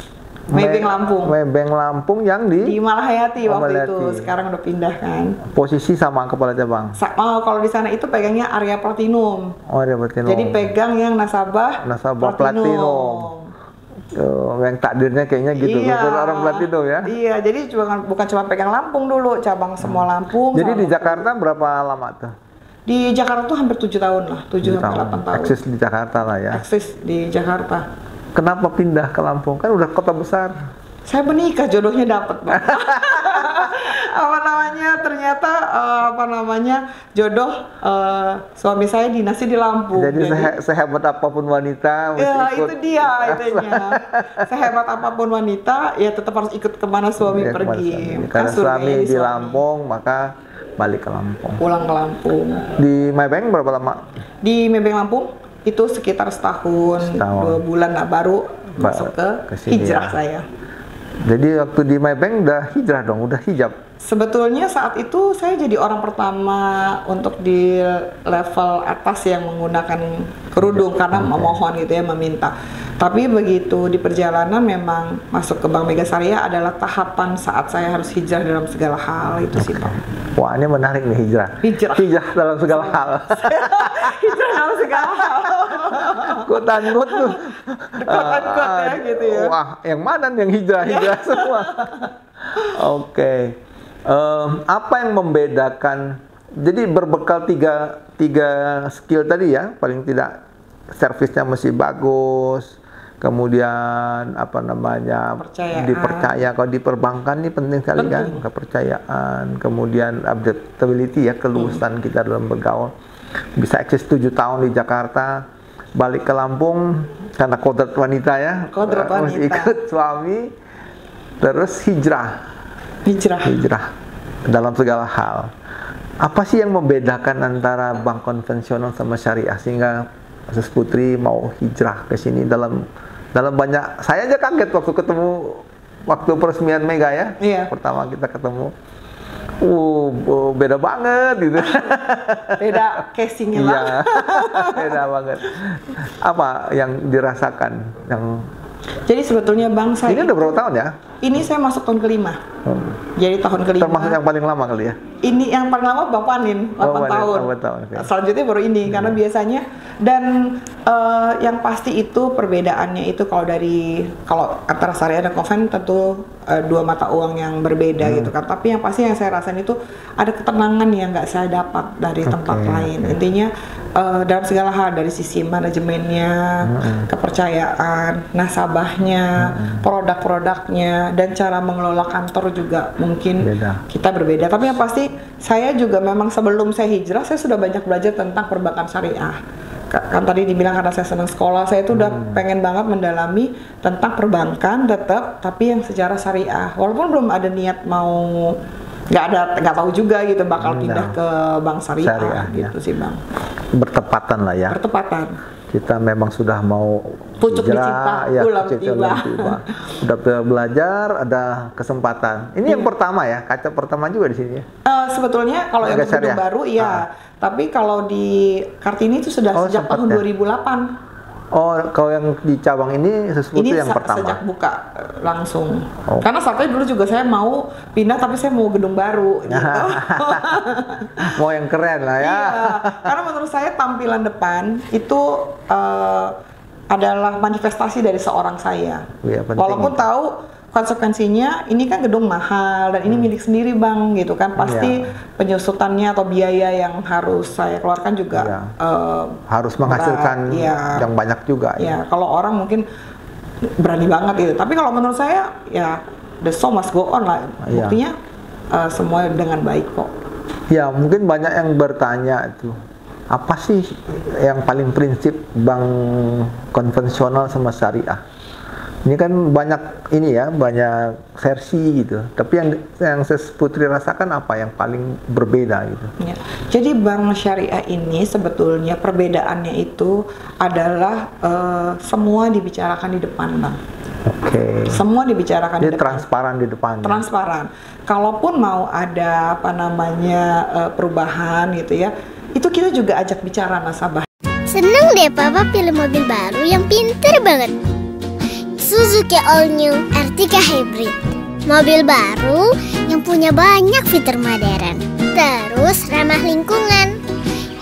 Maybank Lampung. Maybank Lampung yang di Malahayati waktu Malahayati. itu. Sekarang udah pindah kan. Posisi sama kepala cabang. Kalau di sana itu pegangnya area Platinum. Oh, area Platinum. Jadi pegang yang nasabah Platinum. Yang takdirnya kayaknya gitu, iya, orang Platinum ya. Iya, jadi bukan cuma pegang Lampung dulu, cabang semua Lampung. Jadi di Jakarta berapa lama tuh? Di Jakarta tuh hampir 7 tahun lah, 7-8 tahun. Eksis di Jakarta lah ya. Eksis di Jakarta. Kenapa pindah ke Lampung? Kan udah kota besar. Saya menikah, jodohnya dapet Bang. Ternyata jodoh suami saya dinasih di Lampung. Jadi sehebat apapun wanita ya, ikut. itu dia itunya. Sehebat apapun wanita ya tetap harus ikut kemana suami Ya, pergi. Karena suami di Lampung, maka balik ke Lampung. Pulang ke Lampung. Di Maybank berapa lama? Di Maybank Lampung itu sekitar setahun 2 bulan lah baru masuk ke hijrah saya. Jadi waktu di Maybank udah hijrah dong, udah hijab. Sebetulnya saat itu saya jadi orang pertama untuk di level atas yang menggunakan kerudung karena memohon gitu ya, meminta. Tapi begitu di perjalanan memang masuk ke Bank Mega Syariah adalah tahapan saat saya harus hijrah dalam segala hal itu sih Pak. Wah, ini menarik nih hijrah. Hijrah dalam segala hal. Hijrah dalam segala hal. Quote-unquote tuh. Quote-unquote ya gitu ya. Wah, yang mana nih yang hijrah semua. Oke. Apa yang membedakan? Jadi berbekal tiga skill tadi ya, paling tidak servisnya mesti bagus, kemudian dipercaya. Kalau di perbankan ini penting sekali kan, kepercayaan, kemudian adaptability ya, keluasan kita dalam bergaul. Bisa eksis 7 tahun di Jakarta, balik ke Lampung karena kodrat wanita ya, harus ikut suami, terus hijrah dalam segala hal. Apa sih yang membedakan antara bank konvensional sama syariah sehingga Sus Putri mau hijrah ke sini dalam banyak? Saya aja kaget waktu ketemu waktu peresmian Mega ya. Iya. Pertama kita ketemu. Beda banget gitu. Beda casingnya Bang. Iya, beda banget. Apa yang dirasakan? Jadi sebetulnya Bang, saya ini udah berapa tahun ya? Ini saya masuk tahun kelima. Jadi tahun kelima. Termasuk yang paling lama kali ya? Ini yang paling lama Bang Panin, 8 tahun. 8 tahun. Okay. Selanjutnya baru ini, karena biasanya dan yang pasti itu perbedaannya itu kalau antara syariah dan konven tentu dua mata uang yang berbeda gitu kan. Tapi yang pasti yang saya rasain itu ada ketenangan yang nggak saya dapat dari tempat lain. Intinya dalam segala hal, dari sisi manajemennya, kepercayaan, nasabahnya, produk-produknya, dan cara mengelola kantor juga mungkin kita berbeda. Tapi yang pasti saya juga memang sebelum saya hijrah, saya sudah banyak belajar tentang perbankan syariah. Kan tadi dibilang karena saya senang sekolah, saya itu udah pengen banget mendalami tentang perbankan tetap, tapi yang secara syariah. Walaupun belum ada niat mau, nggak tahu juga gitu bakal pindah ke bank syariah gitu sih Bang. Bertepatan lah ya. Bertepatan. Kita memang sudah mau pucuk dicinta, ulang tiba. Udah belajar, ada kesempatan. Ini yang pertama ya, kaca pertama juga di sini ya. Sebetulnya kalau yang gedung baru iya, tapi kalau di Kartini itu sudah sejak tahun 2008. Oh, kalau yang di cabang ini Seseputri yang pertama? Sejak buka langsung. Karena sampai dulu juga saya mau pindah, tapi saya mau gedung baru gitu. Mau yang keren lah ya. Iya, karena menurut saya tampilan depan itu adalah manifestasi dari seorang saya. Ya, walaupun tahu konsekuensinya, ini kan gedung mahal dan ini milik sendiri Bang gitu kan, pasti penyusutannya atau biaya yang harus saya keluarkan juga harus menghasilkan yang banyak juga ya. Kalau orang mungkin berani banget gitu, tapi kalau menurut saya ya the show must go on lah, buktinya semua dengan baik kok. Ya, mungkin banyak yang bertanya itu, apa sih yang paling prinsip bank konvensional sama syariah? Ini kan banyak banyak versi gitu. Tapi yang Seseputri rasakan apa yang paling berbeda gitu? Ya. Jadi bank syariah ini sebetulnya perbedaannya itu adalah semua dibicarakan di depan Bang. Oke. Semua dibicarakan di depan. Transparan di depan. Transparan. Kalaupun mau ada perubahan gitu ya, itu kita juga ajak bicara nasabah. Seneng deh Papa pilih mobil baru yang pinter banget. Suzuki All New R3 Hybrid. Mobil baru yang punya banyak fitur modern. Terus ramah lingkungan.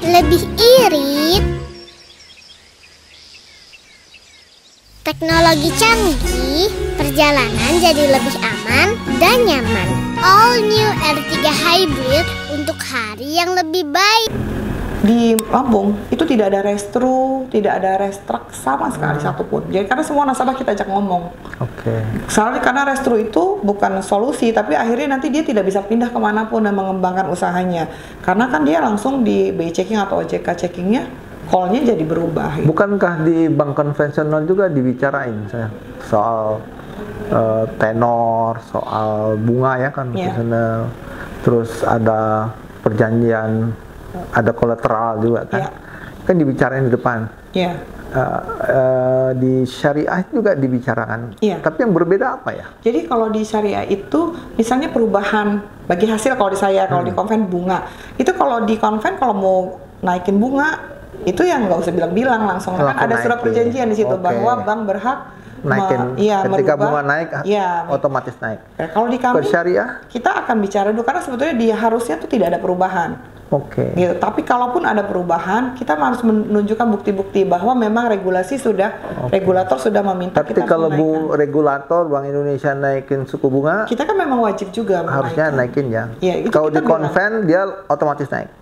Lebih irit. Teknologi canggih, perjalanan jadi lebih aman dan nyaman. All New R3 Hybrid untuk hari yang lebih baik. Di Lampung itu tidak ada restru, tidak ada restrak sama sekali satupun. Jadi karena semua nasabah kita ajak ngomong. Soalnya karena restru itu bukan solusi, tapi akhirnya nanti dia tidak bisa pindah kemanapun dan mengembangkan usahanya. Karena kan dia langsung di BI checking atau OJK checkingnya, call-nya jadi berubah. Gitu. Bukankah di bank konvensional juga dibicarain soal tenor, soal bunga ya kan konvensional, terus ada perjanjian, ada kolateral juga kan, kan dibicarain di depan. Di syariah juga dibicarakan. Tapi yang berbeda apa ya? Jadi kalau di syariah itu misalnya perubahan bagi hasil, kalau di saya, kalau di konven bunga. Itu kalau di konven kalau mau naikin bunga itu yang nggak usah bilang-bilang langsung kan ada surat perjanjian di situ bahwa bank berhak naikin ketika bunga naik otomatis naik. Kalau di kami syariah kita akan bicara dulu karena sebetulnya dia harusnya tuh tidak ada perubahan. Gitu. Tapi kalaupun ada perubahan, kita harus menunjukkan bukti-bukti bahwa memang regulasi regulator sudah meminta. Tapi kita kalau regulator Bank Indonesia naikin suku bunga, kita kan memang wajib juga harusnya naikin ya. Kalau di konven dia otomatis naik.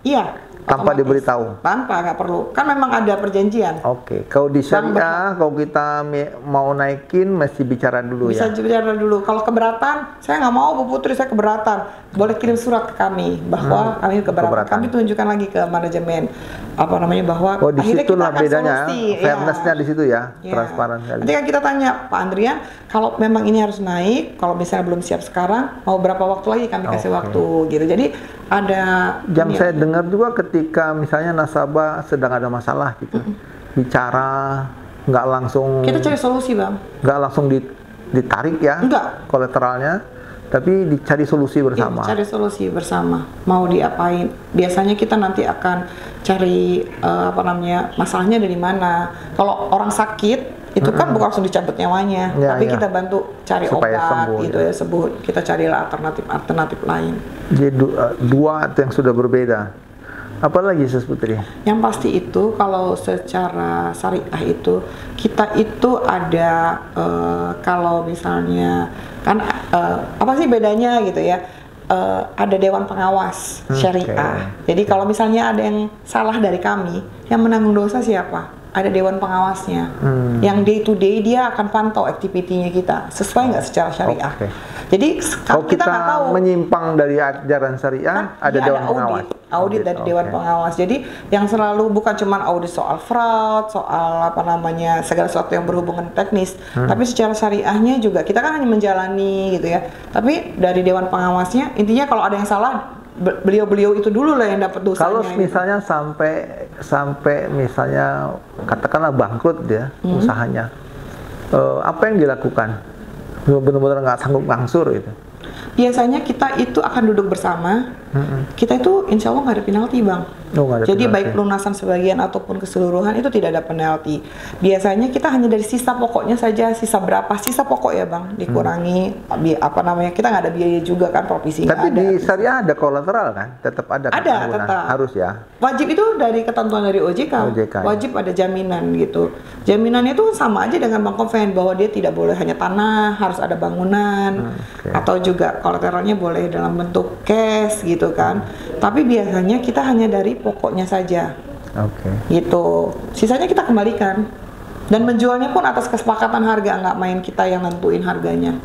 Tanpa diberitahu. Tanpa, nggak perlu. Kan memang ada perjanjian. Kalau di syariah, kalau kita mau naikin, mesti bicara dulu Bisa bicara dulu. Kalau keberatan, saya nggak mau Bu Putri, saya keberatan. Boleh kirim surat ke kami bahwa kami keberatan. Kami tunjukkan lagi ke manajemen bahwa di akhirnya situ kita lah akan bedanya, solusi. fairness-nya di situ ya, transparan sekali. Nanti kan kita tanya Pak Andrian, kalau memang ini harus naik, kalau misalnya belum siap sekarang, mau berapa waktu lagi kami kasih waktu gitu. Jadi ada yang saya dengar juga ketika misalnya nasabah sedang ada masalah gitu, bicara nggak langsung kita cari solusi Bang, nggak langsung ditarik ya kolateralnya, tapi dicari solusi bersama. Cari solusi bersama. Mau diapain? Biasanya kita nanti akan cari masalahnya dari mana. Kalau orang sakit itu kan bukan langsung dicabut nyawanya, tapi kita bantu cari supaya obat sembuh, gitu ya, sembuh. Kita carilah alternatif lain. Jadi dua yang sudah berbeda. Apalagi Sus Putri? Yang pasti itu kalau secara syariah itu kita itu ada kalau misalnya kan apa sih bedanya gitu ya? Ada dewan pengawas syariah. Jadi kalau misalnya ada yang salah dari kami, yang menanggung dosa siapa? Ada dewan pengawasnya, yang day to day dia akan pantau activity-nya kita sesuai nggak secara syariah. Jadi kalau kita nggak tahu menyimpang dari ajaran syariah, ada dewan pengawas. Audit dari dewan pengawas. Jadi yang selalu bukan cuma audit soal fraud, soal segala sesuatu yang berhubungan teknis, tapi secara syariahnya juga kita kan hanya menjalani gitu ya. Tapi dari dewan pengawasnya intinya kalau ada yang salah, beliau-beliau itu dulu lah yang dapat dosanya. Kalau misalnya sampai misalnya katakanlah bangkrut dia usahanya, apa yang dilakukan? Benar-benar nggak sanggup ngangsur itu. Biasanya kita itu akan duduk bersama. Kita itu insya Allah nggak ada penalti, Bang. Jadi baik pelunasan sebagian ataupun keseluruhan itu tidak ada penalti. Biasanya kita hanya dari sisa pokoknya saja, sisa berapa sisa pokok ya Bang, dikurangi kita nggak ada biaya juga kan, provisi. Tapi di syariah ada kolateral kan, tetap ada. Ada, tetap. Harus ya. Wajib itu dari ketentuan dari OJK wajib ada jaminan gitu. Jaminannya itu sama aja dengan bank konven bahwa dia tidak boleh hanya tanah, harus ada bangunan, atau juga kolateralnya boleh dalam bentuk cash gitu kan. Tapi biasanya kita hanya dari pokoknya saja. Gitu. Sisanya kita kembalikan. Dan menjualnya pun atas kesepakatan harga, nggak main kita yang nentuin harganya.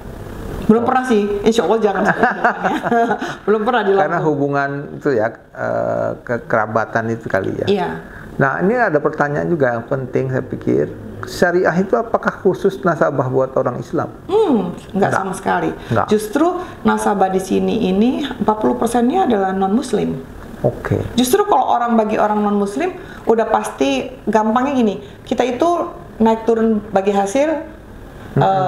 Belum pernah sih, insya Allah jangan. Belum pernah dilakukan. Karena hubungan itu ya, kekerabatan itu kali ya. Iya. Nah ini ada pertanyaan juga yang penting saya pikir. Syariah itu apakah khusus nasabah buat orang Islam? Enggak sama sekali. Enggak. Justru nasabah di sini ini 40%-nya adalah non-Muslim. Justru kalau bagi orang non-Muslim udah pasti gampangnya gini. Kita itu naik turun bagi hasil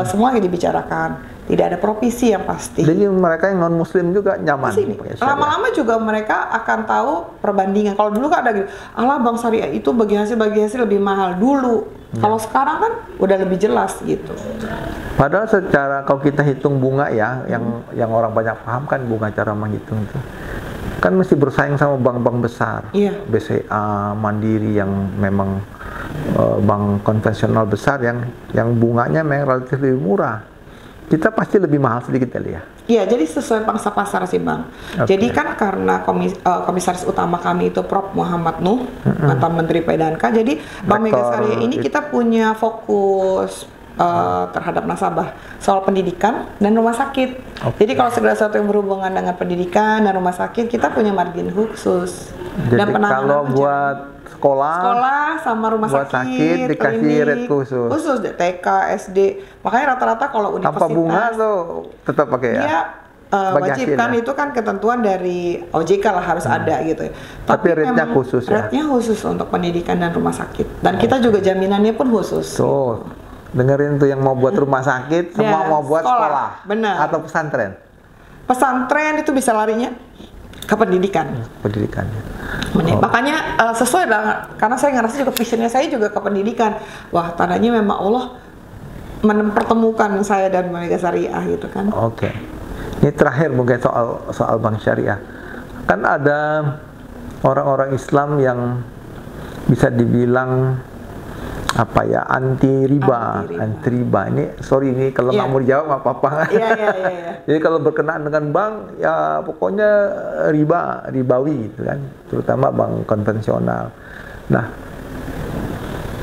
semua yang dibicarakan. Tidak ada provisi yang pasti. Jadi mereka yang non-Muslim juga nyaman. Lama-lama juga mereka akan tahu perbandingan. Kalau dulu kan ada gitu, Bang syariah itu bagi hasil lebih mahal dulu. Kalau sekarang kan udah lebih jelas gitu. Padahal secara kalau kita hitung bunga ya, yang orang banyak paham kan bunga cara menghitung itu. Kan mesti bersaing sama bank-bank besar. BCA, Mandiri yang memang bank konvensional besar yang bunganya memang relatif lebih murah. Kita pasti lebih mahal sedikit kali ya. Iya, jadi sesuai pangsa pasar sih Bang. Jadi kan karena komisaris utama kami itu Prof. Muhammad Nuh, mantan Menteri PDNK. Jadi Bank Mega Syariah ini kita punya fokus terhadap nasabah soal pendidikan dan rumah sakit. Jadi kalau segala sesuatu yang berhubungan dengan pendidikan dan rumah sakit, kita punya margin khusus. Jadi dan kalau buat sekolah sama rumah sakit dikasih rate khusus TK, SD. Makanya rata-rata kalau universitas tanpa bunga tuh tetap pakai ya. Dia wajib kan, itu kan ketentuan dari OJK lah harus ada gitu ya. Tapi rate-nya khusus ya. Rate-nya khusus untuk pendidikan dan rumah sakit. Dan kita juga jaminannya pun khusus. Dengerin tuh yang mau buat rumah sakit, semua mau buat sekolah. Benar. Atau pesantren. Pesantren itu bisa larinya ke pendidikan. Makanya sesuai lah, karena saya ngerasa juga visionnya saya juga ke pendidikan. Wah, tandanya memang Allah mempertemukan saya dan Mega Syariah gitu kan. Ini terakhir mungkin soal bank syariah. Kan ada orang-orang Islam yang bisa dibilang anti riba. Ini kalau nggak mau dijawab nggak apa-apa. Jadi kalau berkenaan dengan bank ya pokoknya ribawi gitu kan, terutama bank konvensional. Nah,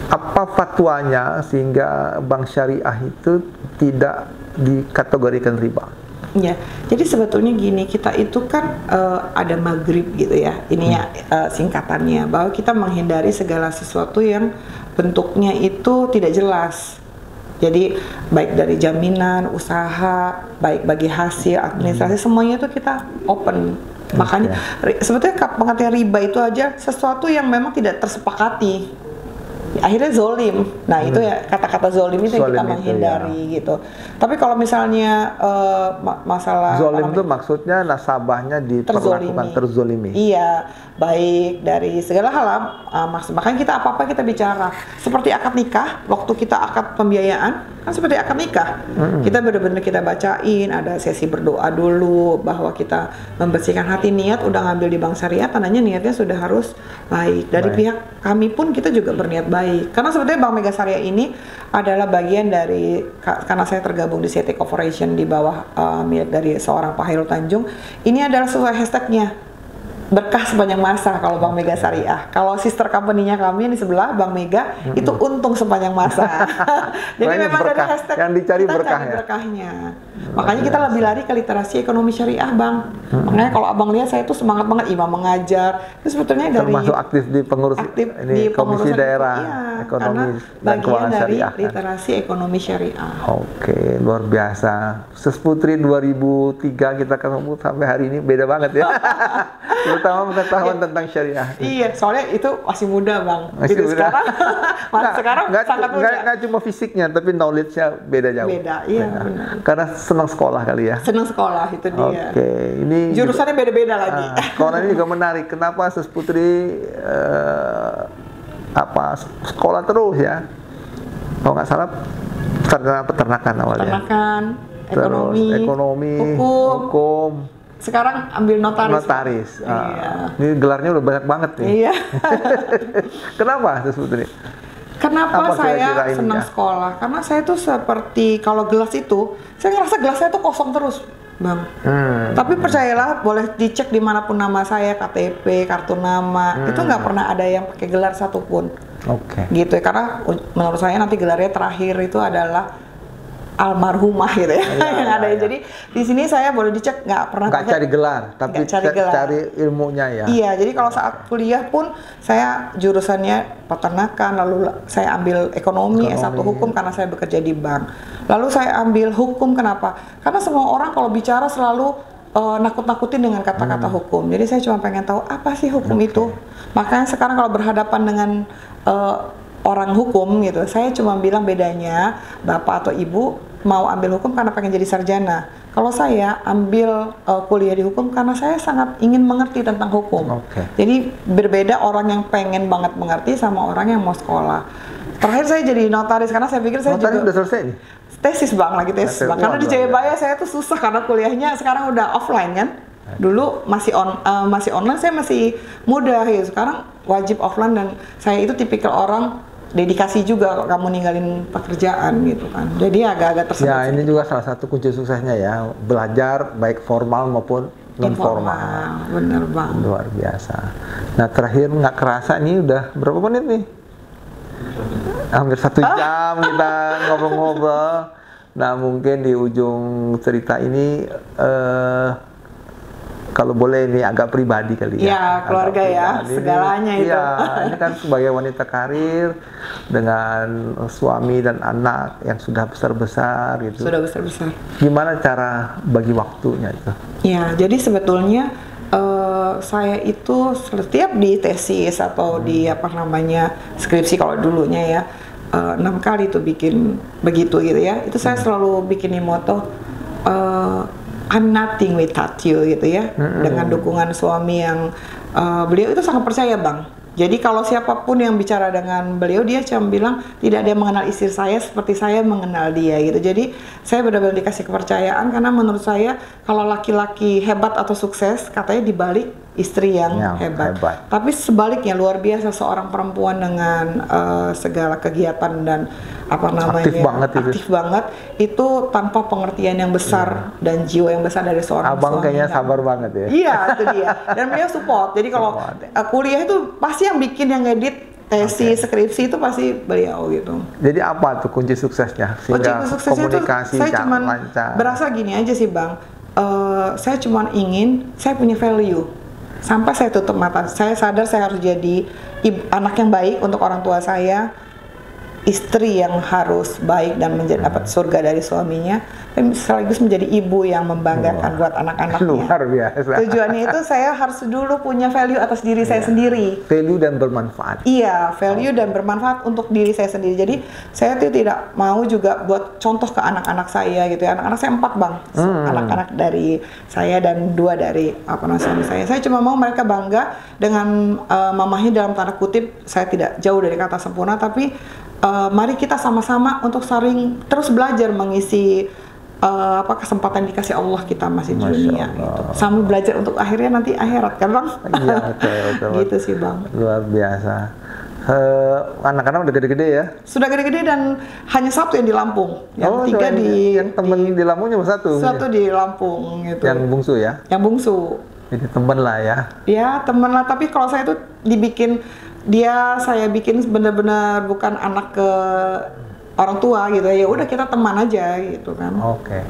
apa fatwanya sehingga bank syariah itu tidak dikategorikan riba? Ya, jadi sebetulnya gini, kita itu kan ada maghrib gitu ya, ininya singkatannya, bahwa kita menghindari segala sesuatu yang bentuknya itu tidak jelas. Jadi baik dari jaminan, usaha, baik bagi hasil, administrasi, semuanya itu kita open. Makanya sebetulnya pengertian riba itu aja sesuatu yang memang tidak tersepakati akhirnya zolim. Nah itu ya kata-kata zolim itu yang kita menghindari gitu. Tapi kalau misalnya masalah zolim itu maksudnya nasabahnya diperlakukan terzolimi. Iya, baik dari segala hal. Makanya kita apa-apa kita bicara. Seperti akad nikah, waktu kita akad pembiayaan kan seperti akad nikah. Kita benar-benar kita bacain, ada sesi berdoa dulu bahwa kita membersihkan hati, niat udah ngambil di bank syariah, tandanya niatnya sudah harus baik. Dari pihak kami pun kita juga berniat baik. Karena sebetulnya Bank Mega Syariah ini adalah bagian dari, karena saya tergabung di CT Corporation di bawah milik dari seorang Pak Hairul Tanjung. Ini adalah sesuai hashtagnya, berkah sepanjang masa kalau Bank Mega Syariah. Kalau sister company-nya kami yang di sebelah Bank Mega itu untung sepanjang masa. Jadi memang dari hashtag yang dicari kita berkah cari ya? Berkahnya. Makanya kita lebih lari ke literasi ekonomi syariah, Bang. Makanya kalau Abang lihat saya tuh semangat banget imam mengajar. Itu sebetulnya dari termasuk aktif di pengurus ini komisi daerah ekonomi dan keuangan syariah. Dari literasi ekonomi syariah. Oke, luar biasa. Sesputri 2003 kita ketemu sampai hari ini beda banget ya. Terutama pengetahuan tentang syariah. Iya, soalnya itu masih muda, Bang. Masih gitu muda. Sekarang sangat muda. Nggak cuma fisiknya, tapi knowledge-nya beda jauh. Beda, iya benar. Karena senang sekolah kali ya. Senang sekolah, itu dia. Oke, ini jurusannya beda-beda lagi. Sekolah ini juga menarik. Kenapa Sesputri sekolah terus ya? Kalau nggak salah peternakan awalnya. Peternakan, ekonomi, hukum. Sekarang ambil notaris. Iya. Ini gelarnya udah banyak banget nih. Iya. Kenapa Sesputri? Kenapa saya senang sekolah? Karena saya tuh seperti kalau gelas itu, saya ngerasa gelas saya tuh kosong terus, Bang. Tapi percayalah, boleh dicek dimanapun nama saya, KTP, kartu nama, itu nggak pernah ada yang pakai gelar satupun. Oke. Gitu ya, karena menurut saya nanti gelarnya terakhir itu adalah almarhumah gitu ya, yang ada. Jadi di sini saya boleh dicek nggak pernah cari gelar, tapi cari ilmunya ya. Iya, jadi kalau saat kuliah pun saya jurusannya peternakan, lalu saya ambil ekonomi. S1 hukum karena saya bekerja di bank. Lalu saya ambil hukum, kenapa? Karena semua orang kalau bicara selalu nakut-nakutin dengan kata-kata hukum. Jadi saya cuma pengen tahu apa sih hukum itu. Makanya sekarang kalau berhadapan dengan orang hukum gitu, saya cuma bilang bedanya bapak atau ibu mau ambil hukum karena pengen jadi sarjana. Kalau saya ambil kuliah di hukum karena saya sangat ingin mengerti tentang hukum. Jadi berbeda orang yang pengen banget mengerti sama orang yang mau sekolah. Terakhir saya jadi notaris karena saya pikir saya notaris juga udah selesai nih? Tesis, Bang, lagi tesis, Bang. Karena di Jayabaya saya tuh susah karena kuliahnya sekarang udah offline kan. Dulu masih online, saya masih muda gitu. Sekarang wajib offline dan saya itu tipikal orang dedikasi juga kalau kamu ninggalin pekerjaan gitu kan. Jadi agak-agak tersendat. Ya, ini juga salah satu kunci suksesnya ya, belajar baik formal maupun non formal. Bener, Bang. Luar biasa. Nah, terakhir nggak kerasa ini udah berapa menit nih? Hampir 1 jam kita ngobrol-ngobrol. Nah, mungkin di ujung cerita ini kalau boleh ini agak pribadi kali ya. Ya, keluarga ya, segalanya itu. Iya, ini kan sebagai wanita karir dengan suami dan anak yang sudah besar-besar gitu. Sudah besar-besar. Gimana cara bagi waktunya itu? Ya, jadi sebetulnya saya itu setiap di tesis atau di skripsi kalau dulunya ya 6 kali tuh bikin begitu gitu ya. Itu saya selalu bikin moto I'm nothing without you gitu ya. Dengan dukungan suami yang beliau itu sangat percaya, Bang. Jadi kalau siapapun yang bicara dengan beliau, dia cuma bilang tidak ada yang mengenal istri saya seperti saya mengenal dia gitu. Jadi saya benar-benar dikasih kepercayaan karena menurut saya kalau laki-laki hebat atau sukses katanya dibalik istri yang hebat. Tapi sebaliknya luar biasa seorang perempuan dengan segala kegiatan dan aktif banget itu tanpa pengertian yang besar dan jiwa yang besar dari seorang Abang suami. Kayaknya sabar banget ya. Iya, itu dia. Dan beliau support. Jadi kalau kuliah itu pasti yang bikin, yang ngedit tesis, skripsi itu pasti beliau gitu. Jadi apa tuh kunci suksesnya? Sehingga komunikasi saya cuman lancar. Berasa gini aja sih, Bang. Saya cuman ingin saya punya value. Sampai saya tutup mata, saya sadar saya harus jadi anak yang baik untuk orang tua saya. istri yang harus baik dan dapat surga dari suaminya, dan sekaligus menjadi ibu yang membanggakan buat anak-anaknya. Luar biasa. Tujuannya itu saya harus dulu punya value atas diri saya sendiri. Value dan bermanfaat. Iya, value dan bermanfaat untuk diri saya sendiri. Jadi saya tuh tidak mau juga buat contoh ke anak-anak saya gitu ya. Anak-anak saya 4 bang, anak-anak dari saya dan 2 dari suami saya. Saya cuma mau mereka bangga dengan mamahnya, dalam tanda kutip. Saya tidak jauh dari kata sempurna, tapi mari kita sama-sama untuk saling terus belajar mengisi kesempatan dikasih Allah kita masih di dunia gitu. Sambil belajar untuk akhirnya nanti akhirat kan bang? Iya betul. Gitu sih bang. Luar biasa. Anak-anak udah gede-gede ya? Sudah gede-gede dan hanya 1 yang di Lampung. Yang 3 yang temen di Lampung cuma 1? 1 di Lampung gitu. Yang bungsu ya? Yang bungsu. Jadi temen lah ya? Ya temen lah, tapi kalau saya tuh saya bikin benar-benar bukan anak ke orang tua gitu ya. Udah kita teman aja gitu kan. Oke.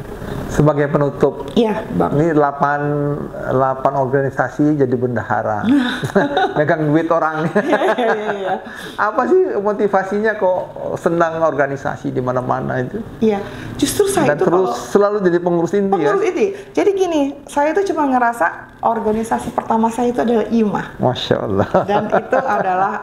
Sebagai penutup, iya bang. Ini 8 organisasi jadi bendahara, megang duit orang. Iya. Apa sih motivasinya kok senang organisasi di mana-mana itu? Iya, justru saya dan itu terus selalu jadi pengurus inti ya. Pengurus inti. Jadi gini, saya itu cuma ngerasa organisasi pertama saya itu adalah IMA. Masya Allah. Dan itu adalah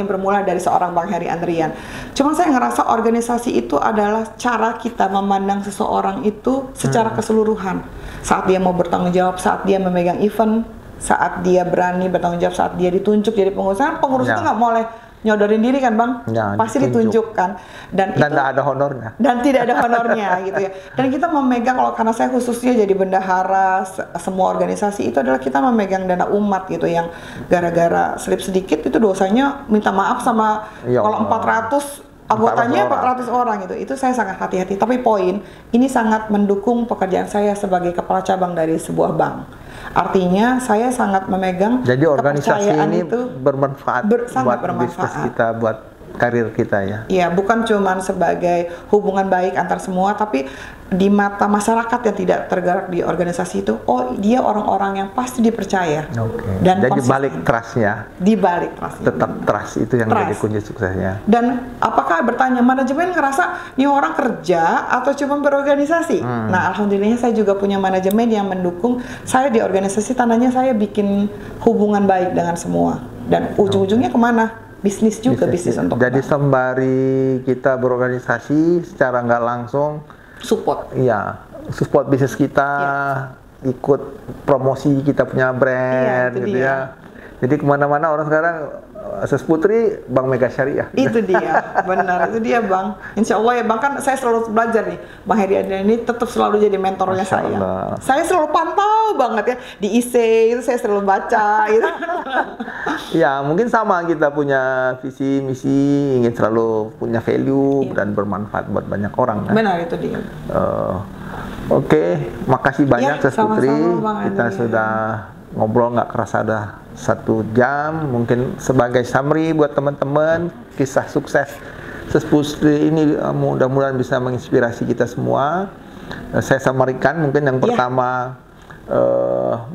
bermula dari seorang Bang Heri Andrian. Cuma saya ngerasa organisasi itu adalah cara kita memandang seseorang itu secara keseluruhan. Saat dia mau bertanggung jawab, saat dia memegang event, saat dia berani bertanggung jawab, saat dia ditunjuk jadi pengurus. Kan pengurus itu nggak boleh nyodorin diri kan bang, pasti ditunjuk kan, dan tidak ada honornya, dan tidak ada honornya gitu ya. Dan kita memegang, karena saya khususnya jadi bendahara semua organisasi itu adalah kita memegang dana umat gitu, yang gara-gara slip sedikit itu dosanya minta maaf sama kalau 400 anggotanya 400 orang itu saya sangat hati-hati. Tapi poin ini sangat mendukung pekerjaan saya sebagai kepala cabang dari sebuah bank. Artinya saya sangat memegang jadi organisasi ini itu bermanfaat sangat buat bisnis kita, buat karir kita ya. Iya, bukan cuma sebagai hubungan baik antar semua, tapi di mata masyarakat yang tidak tergerak di organisasi itu, oh dia orang-orang yang pasti dipercaya. Dan jadi balik trustnya. Di balik trustnya. Tetap trust itu yang jadi kunci suksesnya. Dan apakah bertanya manajemen ngerasa ini orang kerja atau cuma berorganisasi? Nah, alhamdulillahnya saya juga punya manajemen yang mendukung saya di organisasi. Tandanya saya bikin hubungan baik dengan semua. Dan ujung-ujungnya kemana? Bisnis juga, bisnis untuk jadi sembari kita berorganisasi secara nggak langsung support. Iya, support bisnis kita, ikut promosi kita punya brand gitu ya. Jadi kemana-mana orang sekarang Sus Putri Bank Mega Syariah. Itu dia, benar, itu dia bang. Insya Allah ya bang, kan saya selalu belajar nih. Bang Heri Andrian ini tetap selalu jadi mentornya saya. Saya selalu pantau banget ya di IC itu, saya selalu baca gitu. Ya mungkin sama, kita punya visi misi, ingin selalu punya value dan bermanfaat buat banyak orang. Kan? Benar, itu dia. Oke, makasih banyak Sus Putri. Kita sudah ngobrol nggak kerasa ada 1 jam. Mungkin sebagai summary buat teman-teman, kisah sukses Sus Putri ini mudah-mudahan bisa menginspirasi kita semua. Saya samarikan mungkin yang pertama,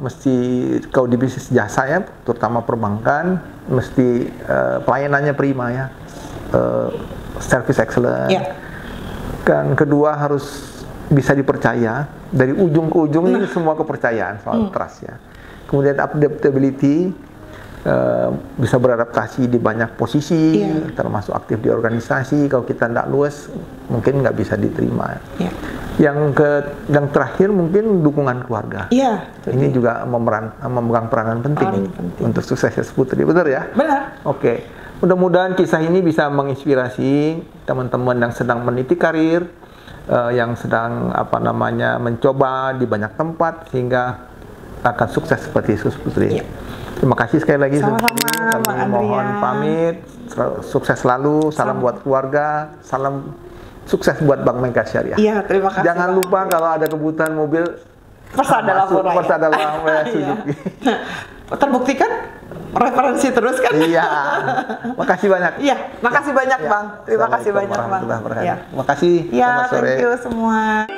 mesti kau di bisnis jasa ya, terutama perbankan, mesti pelayanannya prima ya, service excellent. Kan kedua harus bisa dipercaya dari ujung ke ujung. Ini semua kepercayaan soal trust ya. Kemudian adaptability, bisa beradaptasi di banyak posisi, termasuk aktif di organisasi. Kalau kita tidak luas, mungkin nggak bisa diterima. Yang terakhir mungkin dukungan keluarga. Ini juga memegang peranan penting untuk sukses Sus Putri, benar ya? Benar. Oke, mudah-mudahan kisah ini bisa menginspirasi teman-teman yang sedang meniti karir, yang sedang mencoba di banyak tempat sehingga akan sukses seperti Sus Putri. Terima kasih sekali lagi. Sama-sama, kami mohon pamit. Sukses selalu. Salam buat keluarga. Salam sukses buat Bank Mega Syariah. Iya, terima kasih. Jangan lupa kalau ada kebutuhan mobil, persada Lampung Suzuki. Terbuktikan referensi terus kan? Iya. Makasih banyak. Iya, makasih banyak Bang. Terima kasih banyak Bang. Terima kasih. Iya, thank you semua.